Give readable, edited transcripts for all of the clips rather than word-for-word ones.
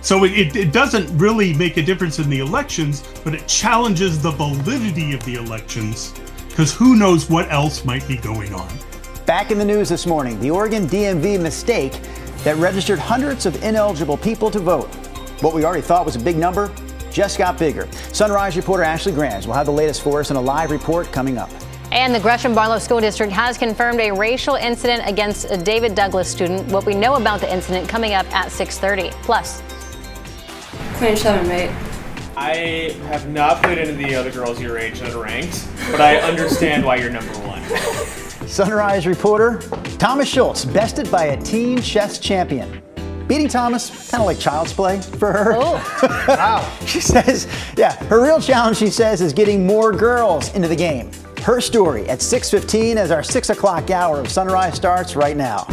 So it doesn't really make a difference in the elections, but it challenges the validity of the elections, because who knows what else might be going on. Back in the news this morning, the Oregon DMV mistake that registered hundreds of ineligible people to vote. What we already thought was a big number just got bigger. Sunrise reporter Ashley Grams will have the latest for us in a live report coming up. And the Gresham-Barlow School District has confirmed a racial incident against a David Douglas student. What we know about the incident coming up at 6:30. Plus, 27, mate. I have not played any of the other girls your age that are ranked, but I understand why you're number one. Sunrise reporter Thomas Schultz, bested by a teen chess champion. Beating Thomas, kind of like child's play for her. oh, Wow. She says, her real challenge, she says, is getting more girls into the game. Her story at 6:15 as our 6 o'clock hour of Sunrise starts right now.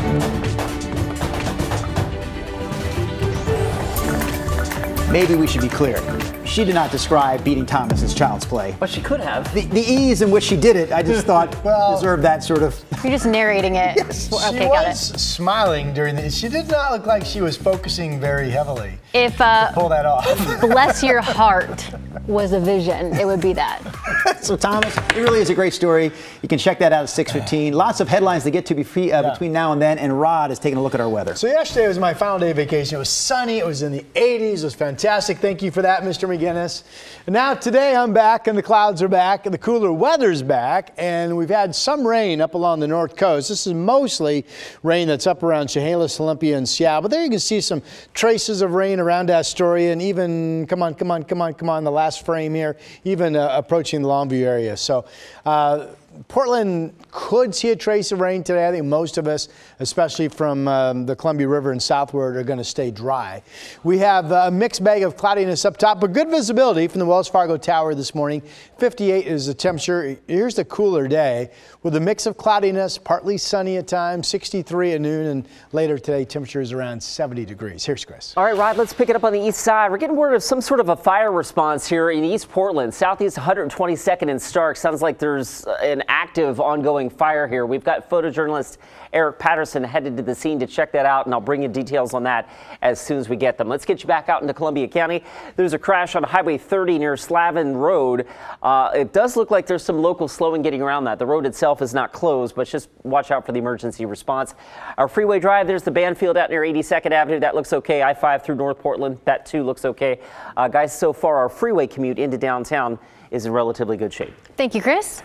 Maybe we should be clear. She did not describe beating Thomas as child's play. But she could have. The ease in which she did it, I just thought deserved that sort of. you're just narrating it. Yes. Okay, She got was it. smiling during the. She did not look like she was focusing very heavily If to pull that off. bless your heart was a vision, it would be that. So Thomas, it really is a great story. You can check that out at 6:15. Lots of headlines to get to between now and then. And Rod is taking a look at our weather. So yesterday was my final day of vacation. It was sunny. It was in the 80s. It was fantastic. Thank you for that, Mr. McGinnis. And now today I'm back and the clouds are back and the cooler weather's back. And we've had some rain up along the north coast. This is mostly rain that's up around Chehalis, Olympia, and Seattle. But there you can see some traces of rain around Astoria and even, come on, the last frame here, even approaching the Longview area. So Portland could see a trace of rain today. I think most of us, especially from the Columbia River and southward, are going to stay dry. We have a mixed bag of cloudiness up top, but good visibility from the Wells Fargo Tower this morning. 58 is the temperature. Here's the cooler day with a mix of cloudiness, partly sunny at times, 63 at noon, and later today temperatures around 70 degrees. Here's Chris. All right, Rod, let's pick it up on the east side. We're getting word of some sort of a fire response here in East Portland, southeast 122nd and Stark. Sounds like there's an active ongoing fire here. We've got photojournalist Eric Patterson headed to the scene to check that out, and I'll bring you details on that as soon as we get them. Let's get you back out into Columbia County. There's a crash on Highway 30 near Slavin Road. It does look like there's some local slowing getting around that. The road itself is not closed, but just watch out for the emergency response. Our freeway drive, there's the Banfield out near 82nd Avenue. That looks okay. I-5 through North Portland, that too looks okay. Guys, so far our freeway commute into downtown is in relatively good shape. Thank you, Chris.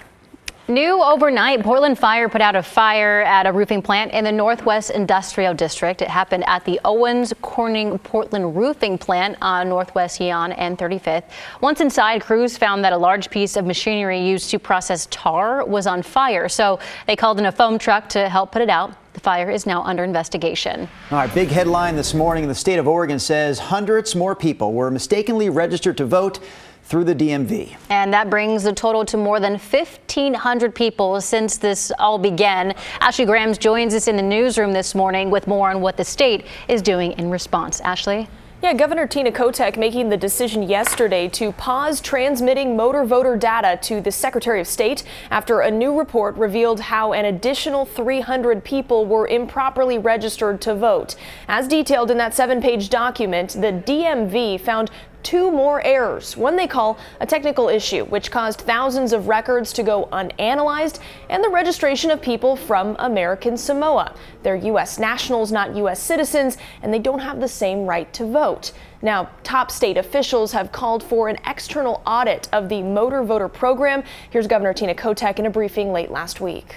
New overnight, Portland Fire put out a fire at a roofing plant in the Northwest Industrial District. It happened at the Owens Corning Portland roofing plant on Northwest Heon and 35th. Once inside, crews found that a large piece of machinery used to process tar was on fire, so they called in a foam truck to help put it out. The fire is now under investigation. All right, big headline this morning. The state of Oregon says hundreds more people were mistakenly registered to vote through the DMV. And that brings the total to more than 1,500 people since this all began. Ashley Grams joins us in the newsroom this morning with more on what the state is doing in response. Ashley? Yeah, Governor Tina Kotek making the decision yesterday to pause transmitting motor voter data to the Secretary of State after a new report revealed how an additional 300 people were improperly registered to vote. As detailed in that 7-page document, the DMV found 2 more errors, one they call a technical issue, which caused thousands of records to go unanalyzed, and the registration of people from American Samoa. They're U.S. nationals, not U.S. citizens, and they don't have the same right to vote. Now, top state officials have called for an external audit of the motor voter program. Here's Governor Tina Kotek in a briefing late last week.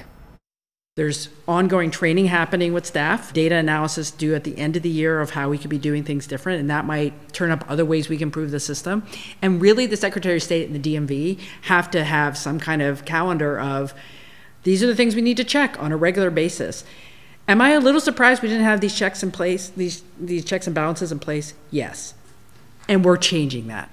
There's ongoing training happening with staff, data analysis due at the end of the year of how we could be doing things different, and that might turn up other ways we can improve the system. And really the Secretary of State and the DMV have to have some kind of calendar of these are the things we need to check on a regular basis. Am I a little surprised we didn't have these checks in place, these checks and balances in place? Yes. And we're changing that.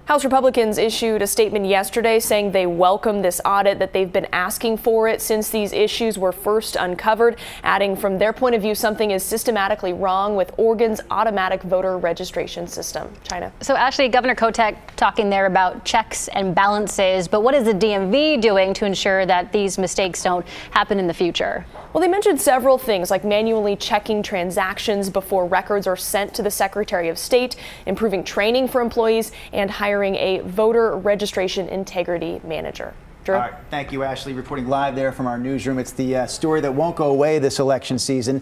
House Republicans issued a statement yesterday saying they welcome this audit, that they've been asking for it since these issues were first uncovered, adding from their point of view something is systematically wrong with Oregon's automatic voter registration system. China. So Ashley, Governor Kotek talking there about checks and balances, but what is the DMV doing to ensure that these mistakes don't happen in the future? Well, they mentioned several things like manually checking transactions before records are sent to the Secretary of State, improving training for employees, and hiring a voter registration integrity manager. Drew? All right, thank you, Ashley, reporting live there from our newsroom. It's the story that won't go away this election season.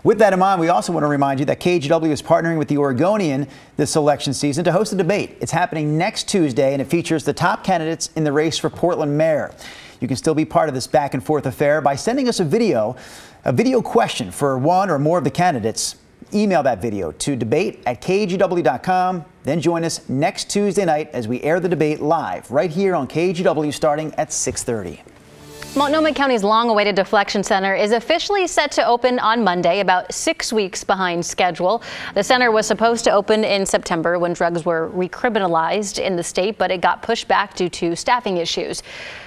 With that in mind, we also want to remind you that KGW is partnering with the Oregonian this election season to host a debate. It's happening next Tuesday, and it features the top candidates in the race for Portland mayor. You can still be part of this back and forth affair by sending us a video question for one or more of the candidates. Email that video to debate@kgw.com. Then join us next Tuesday night as we air the debate live right here on KGW starting at 6:30. Multnomah County's long-awaited deflection center is officially set to open on Monday, about 6 weeks behind schedule. The center was supposed to open in September when drugs were recriminalized in the state, but it got pushed back due to staffing issues.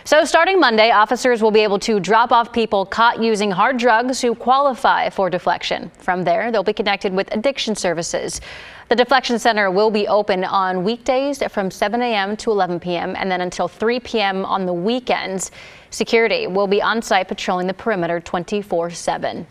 So starting Monday, officers will be able to drop off people caught using hard drugs who qualify for deflection. From there, they'll be connected with addiction services. The deflection center will be open on weekdays from 7 a.m. to 11 p.m. and then until 3 p.m. on the weekends. Security will be on site patrolling the perimeter 24/7.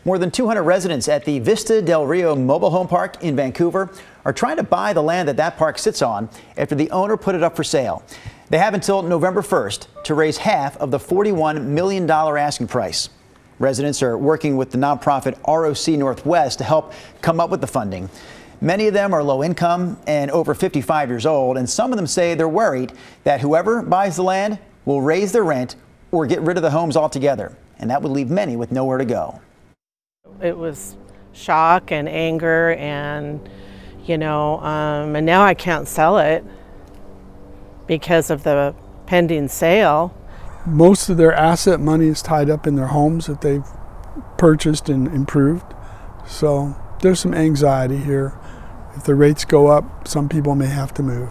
More than 200 residents at the Vista Del Rio Mobile Home Park in Vancouver are trying to buy the land that park sits on after the owner put it up for sale. They have until November 1st to raise half of the $41 million asking price. Residents are working with the nonprofit ROC Northwest to help come up with the funding. Many of them are low income and over 55 years old, and some of them say they're worried that whoever buys the land will raise their rent or get rid of the homes altogether, and that would leave many with nowhere to go. It was shock and anger and, and now I can't sell it because of the pending sale. Most of their asset money is tied up in their homes that they've purchased and improved. So there's some anxiety here. If the rates go up, some people may have to move.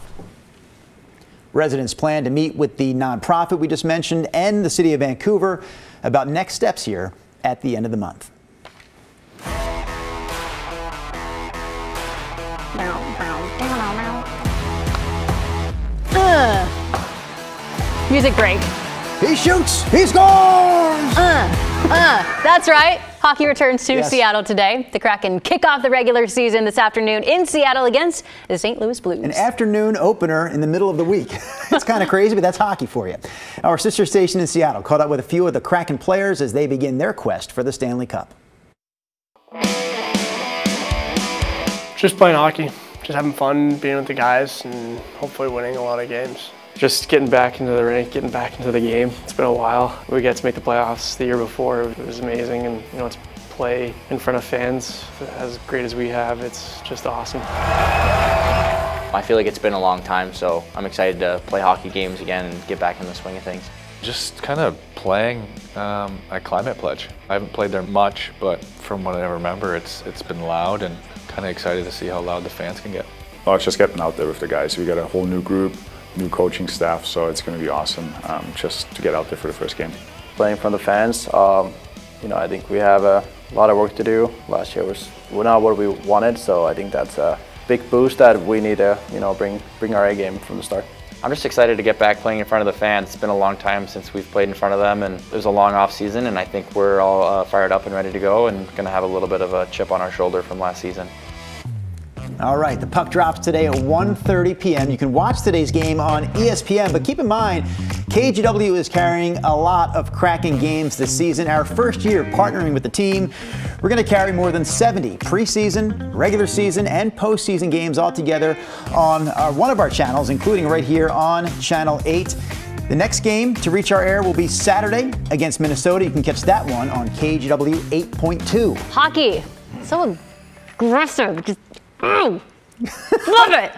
Residents plan to meet with the nonprofit we just mentioned and the city of Vancouver about next steps here at the end of the month. Music break. He shoots, he scores! That's right. Hockey returns to Yes. Seattle today. The Kraken kick off the regular season this afternoon in Seattle against the St. Louis Blues. An afternoon opener in the middle of the week. It's kind of crazy, but that's hockey for you. Our sister station in Seattle caught up with a few of the Kraken players as they begin their quest for the Stanley Cup. Just playing hockey, just having fun, being with the guys, and hopefully winning a lot of games. Just getting back into the rink, getting back into the game. It's been a while. We got to make the playoffs the year before. It was amazing, and to play in front of fans as great as we have, it's just awesome. I feel like it's been a long time, so I'm excited to play hockey games again and get back in the swing of things. Just kind of playing at Climate Pledge. I haven't played there much, but from what I remember, it's been loud, and kind of excited to see how loud the fans can get. Well, it's just getting out there with the guys. We got a whole new group, new coaching staff, so it's going to be awesome just to get out there for the first game. Playing in front of the fans, I think we have a lot of work to do. Last year was not what we wanted, so I think that's a big boost that we need to bring our A game from the start. I'm just excited to get back playing in front of the fans. It's been a long time since we've played in front of them, and it was a long off season, and I think we're all fired up and ready to go and going to have a little bit of a chip on our shoulder from last season. All right, the puck drops today at 1:30 p.m. You can watch today's game on ESPN, but keep in mind, KGW is carrying a lot of Kraken games this season. Our first year partnering with the team, we're going to carry more than 70 preseason, regular season, and postseason games all together on one of our channels, including right here on Channel 8. The next game to reach our air will be Saturday against Minnesota. You can catch that one on KGW 8.2. Hockey, so aggressive. Just, love it.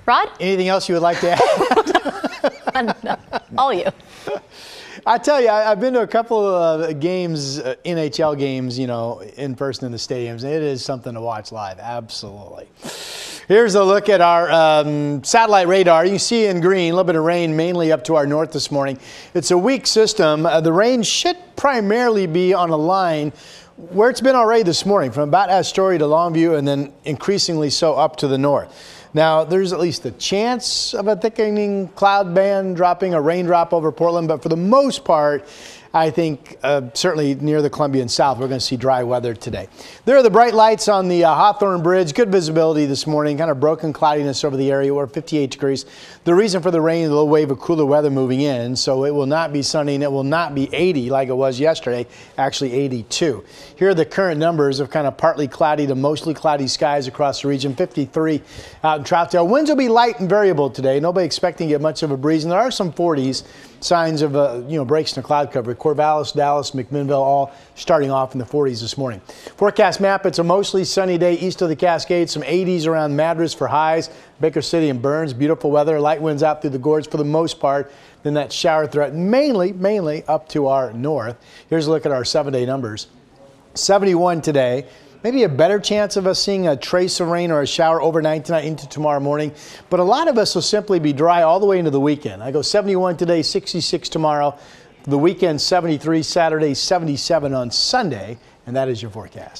Rod? Anything else you would like to add? All you. I tell you, I've been to a couple of games, NHL games, in person in the stadiums. And it is something to watch live. Absolutely. Here's a look at our satellite radar. You see in green, a little bit of rain mainly up to our north this morning. It's a weak system. The rain should primarily be on a line where it's been already this morning, from about Astoria to Longview and then increasingly so up to the north. Now, there's at least a chance of a thickening cloud band dropping a raindrop over Portland, but for the most part, I think certainly near the Columbia and south, we're going to see dry weather today. There are the bright lights on the Hawthorne Bridge. Good visibility this morning, kind of broken cloudiness over the area. We're 58 degrees. The reason for the rain is a low wave of cooler weather moving in, so it will not be sunny and it will not be 80 like it was yesterday, actually 82. Here are the current numbers of kind of partly cloudy to mostly cloudy skies across the region. 53 out in Troutdale. Winds will be light and variable today. Nobody expecting to get much of a breeze, and there are some 40s. Signs of breaks in the cloud cover. Corvallis, Dallas, McMinnville, all starting off in the 40s this morning. Forecast map, it's a mostly sunny day east of the Cascades. Some 80s around Madras for highs. Baker City and Burns, beautiful weather. Light winds out through the gorge for the most part. Then that shower threat mainly up to our north. Here's a look at our 7-day numbers. 71 today. Maybe a better chance of us seeing a trace of rain or a shower overnight tonight into tomorrow morning. But a lot of us will simply be dry all the way into the weekend. I go 71 today, 66 tomorrow. The weekend, 73 Saturday, 77 on Sunday. And that is your forecast.